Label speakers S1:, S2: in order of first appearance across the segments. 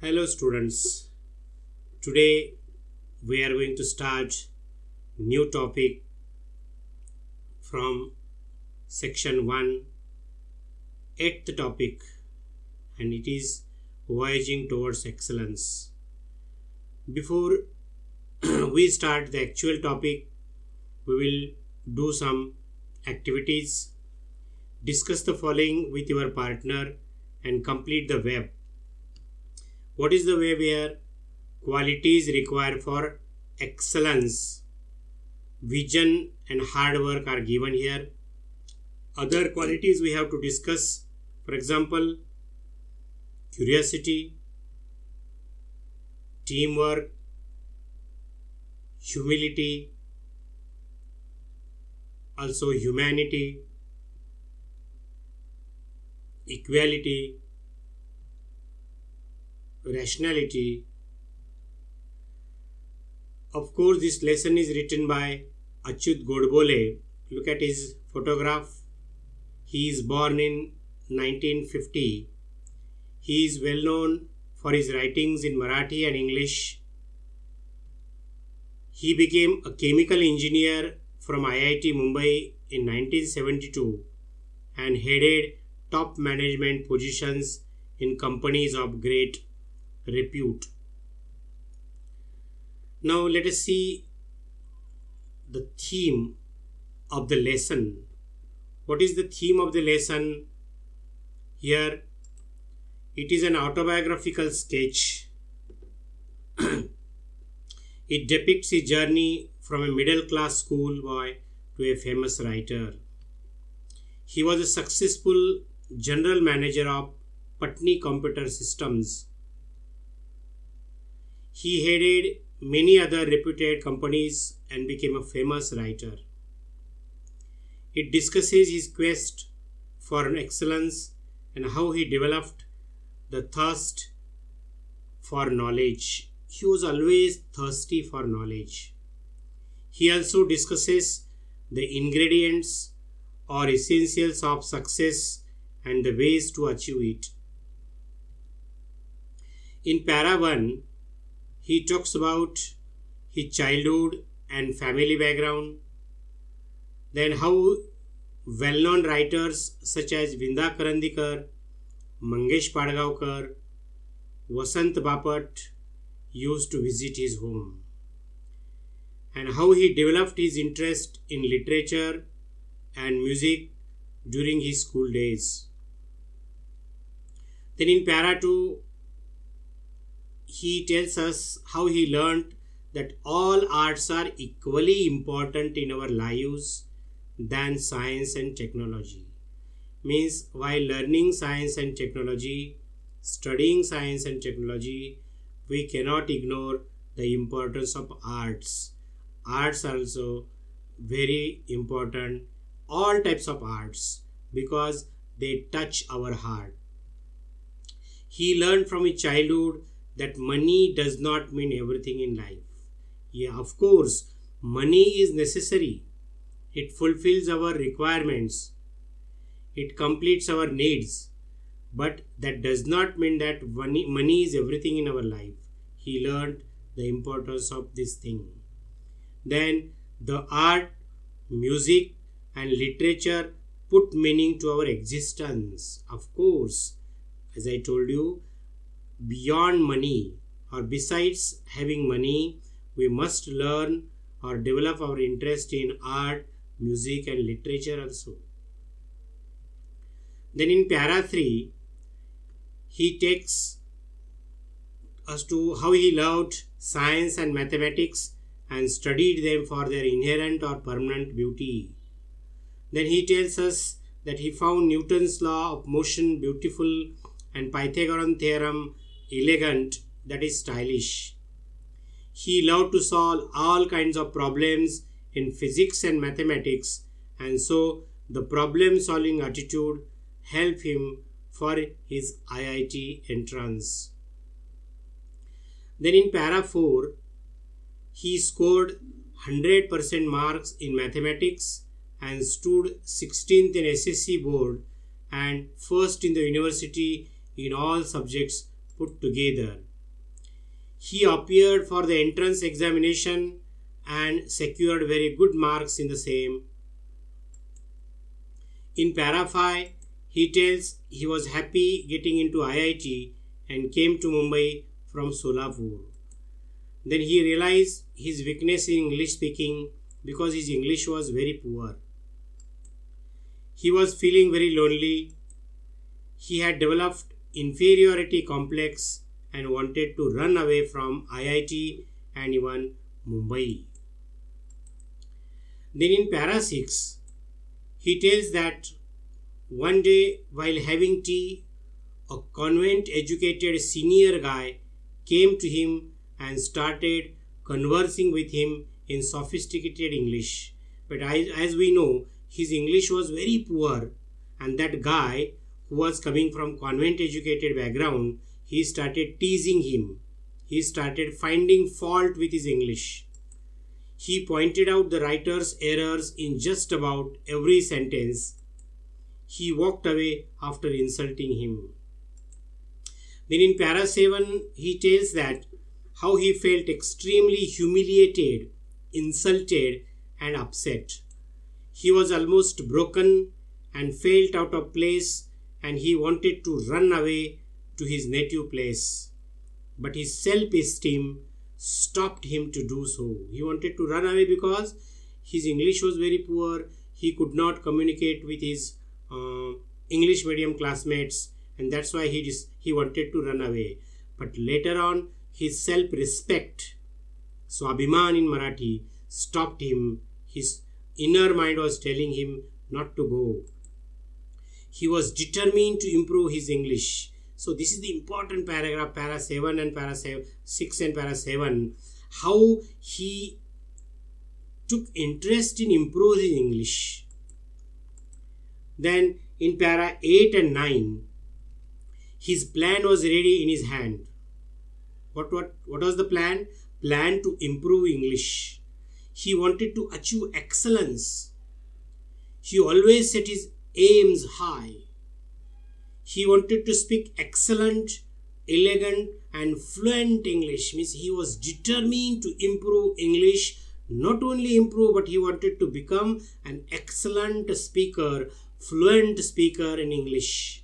S1: Hello students, today we are going to start new topic from section 1, 8th topic, and it is voyaging towards excellence. Before we start the actual topic, we will do some activities, discuss the following with your partner and complete the web. What is the way where qualities required for excellence? Vision and hard work are given here. Other qualities we have to discuss, for example, curiosity, teamwork, humility, also humanity, equality, rationality. Of course, this lesson is written by Achyut Godbole. Look at his photograph. He is born in 1950. He is well known for his writings in Marathi and English. He became a chemical engineer from IIT Mumbai in 1972 and headed top management positions in companies of great repute. Now let us see the theme of the lesson. What is the theme of the lesson? Here it is an autobiographical sketch. It depicts his journey from a middle class schoolboy to a famous writer. He was a successful general manager of Patni Computer Systems. He headed many other reputed companies and became a famous writer. It discusses his quest for excellence and how he developed the thirst for knowledge. He was always thirsty for knowledge. He also discusses the ingredients or essentials of success and the ways to achieve it. In para 1, he talks about his childhood and family background, then how well-known writers such as Vinda Karandikar, Mangesh Padgaonkar, Vasant Bapat used to visit his home, and how he developed his interest in literature and music during his school days. Then in para 2, he tells us how he learned that all arts are equally important in our lives than science and technology. Means while learning science and technology, studying science and technology, we cannot ignore the importance of arts. Arts are also very important, all types of arts, because they touch our heart. He learned from his childhood that money does not mean everything in life. Yeah, of course, money is necessary. It fulfills our requirements. It completes our needs. But that does not mean that money is everything in our life. He learned the importance of this thing. Then the art, music and literature put meaning to our existence. Of course, as I told you, beyond money or besides having money, we must learn or develop our interest in art, music and literature also. Then in para 3, he takes us to how he loved science and mathematics and studied them for their inherent or permanent beauty. Then he tells us that he found Newton's law of motion beautiful and Pythagorean theorem elegant, that is stylish. He loved to solve all kinds of problems in physics and mathematics, and so the problem solving attitude helped him for his IIT entrance. Then in para 4, he scored 100% marks in mathematics and stood 16th in SSC board and first in the university in all subjects put together. He appeared for the entrance examination and secured very good marks in the same. In para 5, he tells he was happy getting into IIT and came to Mumbai from Solapur. Then he realized his weakness in English speaking because his English was very poor. He was feeling very lonely. He had developed inferiority complex and wanted to run away from IIT and even Mumbai. Then in para 6, he tells that one day while having tea, a convent educated senior guy came to him and started conversing with him in sophisticated English. But as we know, his English was very poor, and that guy who was coming from convent educated background, he started teasing him. He started finding fault with his English. He pointed out the writer's errors in just about every sentence. He walked away after insulting him. Then in para 7, he tells that how he felt extremely humiliated, insulted and upset. He was almost broken and felt out of place, and he wanted to run away to his native place. But his self-esteem stopped him to do so. He wanted to run away because his English was very poor. He could not communicate with his English medium classmates, and that's why he wanted to run away. But later on, his self-respect, Swabhiman in Marathi, stopped him. His inner mind was telling him not to go. He was determined to improve his English. So this is the important paragraph, para 7 and para 6 and para 7, how he took interest in improving English. Then in para 8 and 9, his plan was ready in his hand. What was the plan? Plan to improve English. He wanted to achieve excellence. He always set his aims high. He wanted to speak excellent, elegant and fluent English. Means he was determined to improve English. Not only improve, but he wanted to become an excellent speaker, fluent speaker in English.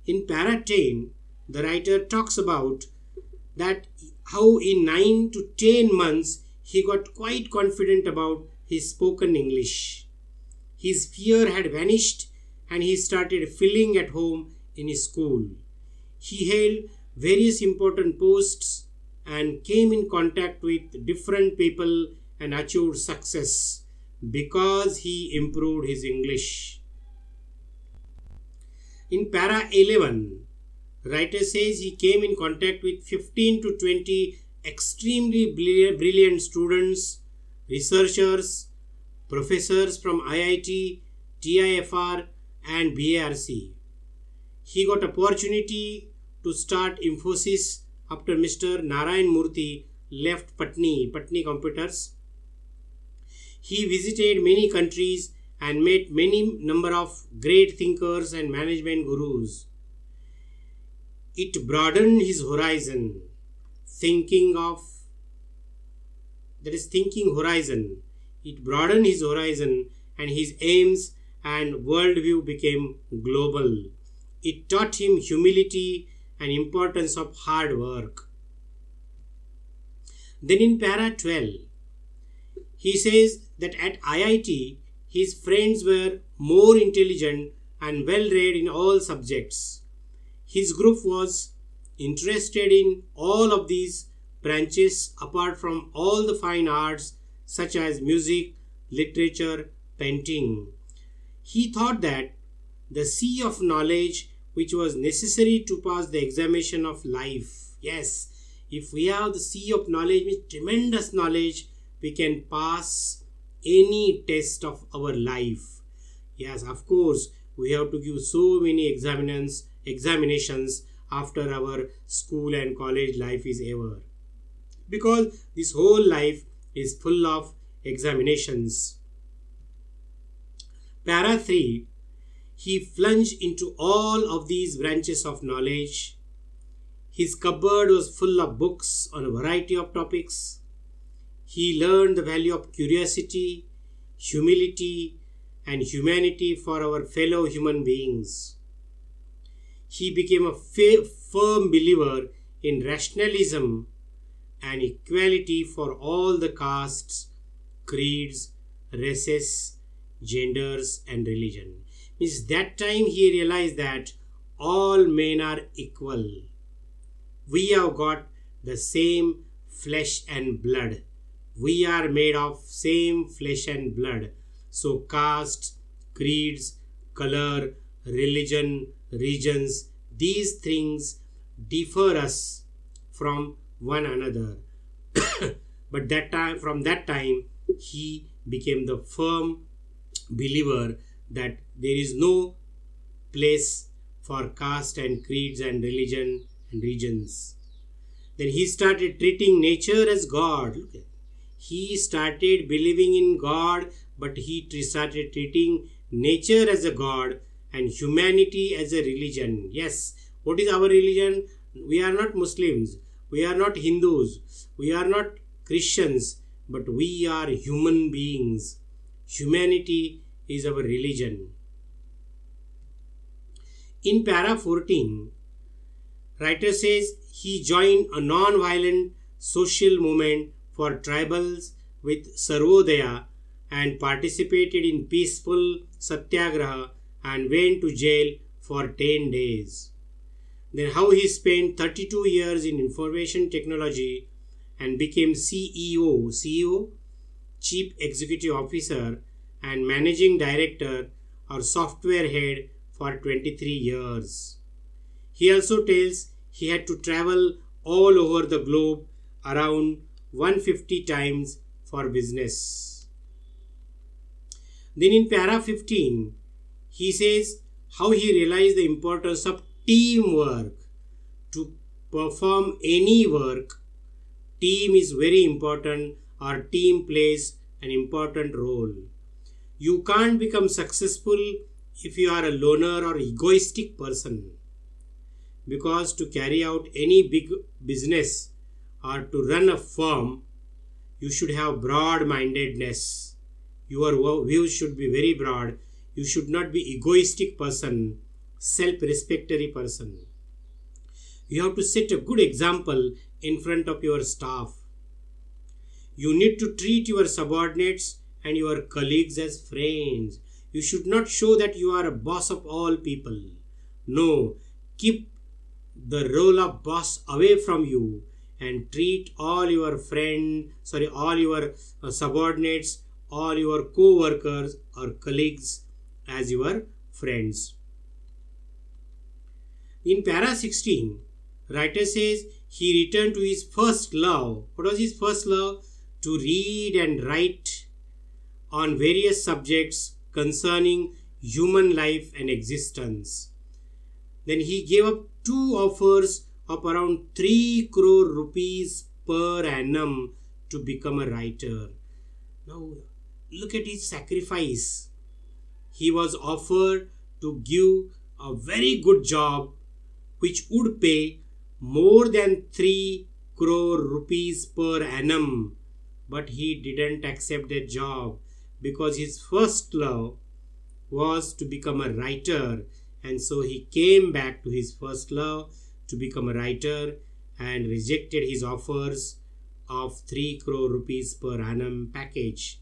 S1: In para 10, the writer talks about that how in 9 to 10 months he got quite confident about his spoken English. His fear had vanished and he started feeling at home in his school. He held various important posts and came in contact with different people and achieved success because he improved his English. In para 11, writer says he came in contact with 15 to 20 extremely brilliant students, researchers, professors from IIT, TIFR and BARC. He got opportunity to start Infosys after Mr. Narayan Murthy left Patni Computers. He visited many countries and met many number of great thinkers and management gurus. It broadened his horizon. Thinking horizon. It broadened his horizon and his aims and worldview became global. It taught him humility and importance of hard work. Then in para 12, he says that at IIT, his friends were more intelligent and well-read in all subjects. His group was interested in all of these branches apart from all the fine arts such as music, literature, painting. He thought that the sea of knowledge which was necessary to pass the examination of life. Yes, if we have the sea of knowledge, with tremendous knowledge, we can pass any test of our life. Yes, of course, we have to give so many examinations after our school and college life is over. Because this whole life is full of examinations. Para 3, he plunged into all of these branches of knowledge. His cupboard was full of books on a variety of topics. He learned the value of curiosity, humility, and humanity for our fellow human beings. He became a firm believer in rationalism and equality for all the castes, creeds, races, genders, and religion. Means that time he realized that all men are equal. We have got the same flesh and blood. We are made of same flesh and blood. So castes, creeds, color, religion, regions, these things differ us from one another. But from that time, he became the firm believer that there is no place for caste and creeds and religion and regions. Then he started treating nature as God. Look at, he started believing in God, but he started treating nature as a God and humanity as a religion. Yes, what is our religion? We are not Muslims, we are not Hindus, we are not Christians, but we are human beings. Humanity is our religion. In para 14, writer says he joined a non-violent social movement for tribals with Sarvodaya and participated in peaceful satyagraha and went to jail for 10 days. Then how he spent 32 years in information technology and became CEO, Chief Executive Officer, and Managing Director or Software Head for 23 years. He also tells he had to travel all over the globe around 150 times for business. Then in para 15, he says how he realized the importance of teamwork. To perform any work, team is very important, or team plays an important role. You can't become successful if you are a loner or egoistic person, because to carry out any big business or to run a firm, you should have broad-mindedness. Your views should be very broad. You should not be egoistic person, self-respectory person. You have to set a good example in front of your staff. You need to treat your subordinates and your colleagues as friends. You should not show that you are a boss of all people. No, keep the role of boss away from you and treat all your subordinates, all your co-workers or colleagues as your friends. In para 16, writer says he returned to his first love. What was his first love? To read and write on various subjects concerning human life and existence. Then he gave up 2 offers of around 3 crore rupees per annum to become a writer. Now look at his sacrifice. He was offered to give a very good job which would pay more than 3 crore rupees per annum, but he didn't accept that job because his first love was to become a writer, and so he came back to his first love to become a writer and rejected his offers of 3 crore rupees per annum package.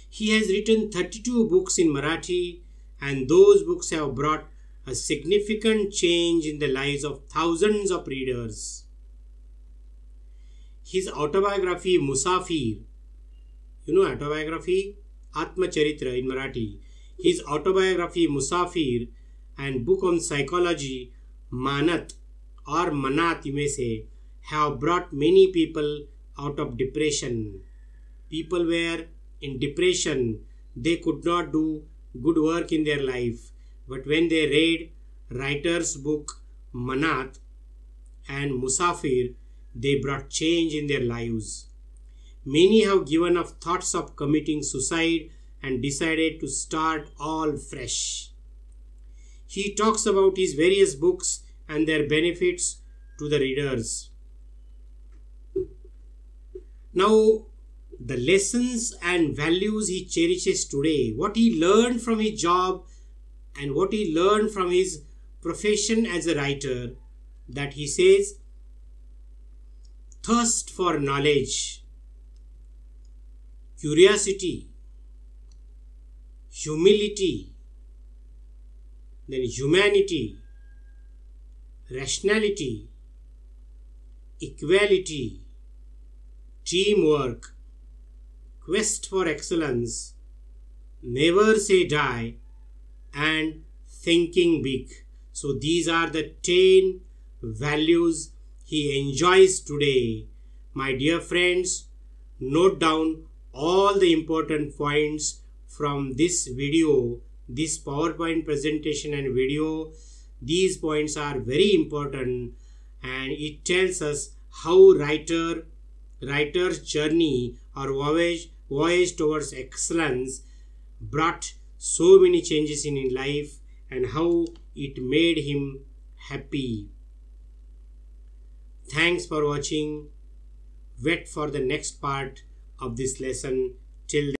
S1: He has written 32 books in Marathi, and those books have brought a significant change in the lives of thousands of readers. His autobiography Musafir, autobiography Atmacharitra in Marathi, his autobiography Musafir and book on psychology Manat or Manat you may say, have brought many people out of depression. People were in depression, they could not do good work in their life, but when they read writer's book Manat and Musafir, they brought change in their lives. Many have given up thoughts of committing suicide and decided to start all fresh. He talks about his various books and their benefits to the readers. Now, the lessons and values he cherishes today, what he learned from his job and what he learned from his profession as a writer, that he says, thirst for knowledge, curiosity, humility, then humanity, rationality, equality, teamwork, quest for excellence, never say die, and thinking big. So these are the 10 values he enjoys today. My dear friends, note down all the important points from this video, this PowerPoint presentation and video. These points are very important, and it tells us how writer's journey or voyage towards excellence brought so many changes in his life and how it made him happy. Thanks for watching. Wait for the next part of this lesson. Till then.